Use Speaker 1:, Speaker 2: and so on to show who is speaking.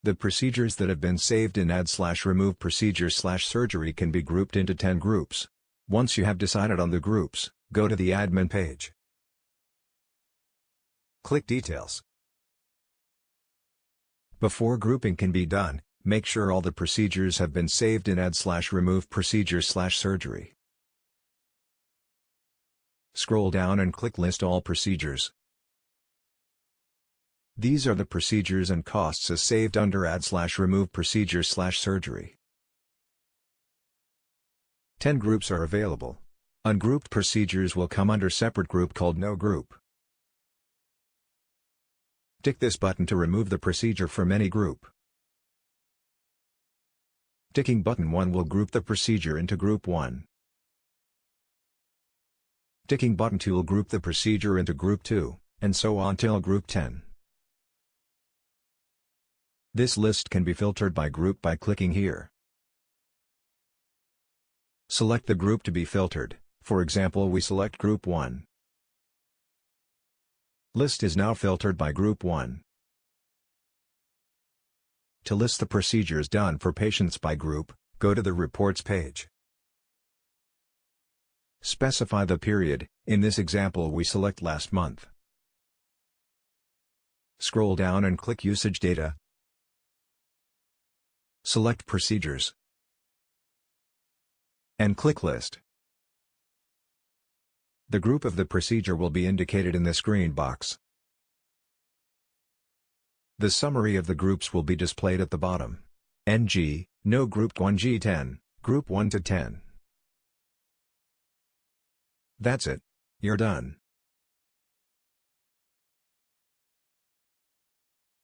Speaker 1: The procedures that have been saved in add/remove procedure/surgery can be grouped into 10 groups. Once you have decided on the groups, go to the admin page. Click Details. Before grouping can be done, make sure all the procedures have been saved in add/remove procedure/surgery. Scroll down and click List all procedures. These are the procedures and costs as saved under add/remove procedure/surgery. 10 groups are available. Ungrouped procedures will come under separate group called No Group. Tick this button to remove the procedure from any group. Ticking button 1 will group the procedure into Group 1. Ticking button 2 will group the procedure into Group 2, and so on till Group 10. This list can be filtered by group by clicking here. Select the group to be filtered, for example we select Group 1. List is now filtered by Group 1. To list the procedures done for patients by group, go to the Reports page. Specify the period, in this example we select last month. Scroll down and click Usage Data. Select Procedures. And click List. The group of the procedure will be indicated in this green box. The summary of the groups will be displayed at the bottom. NG, No Group 1G10, Group 1 to 10. That's it. You're done.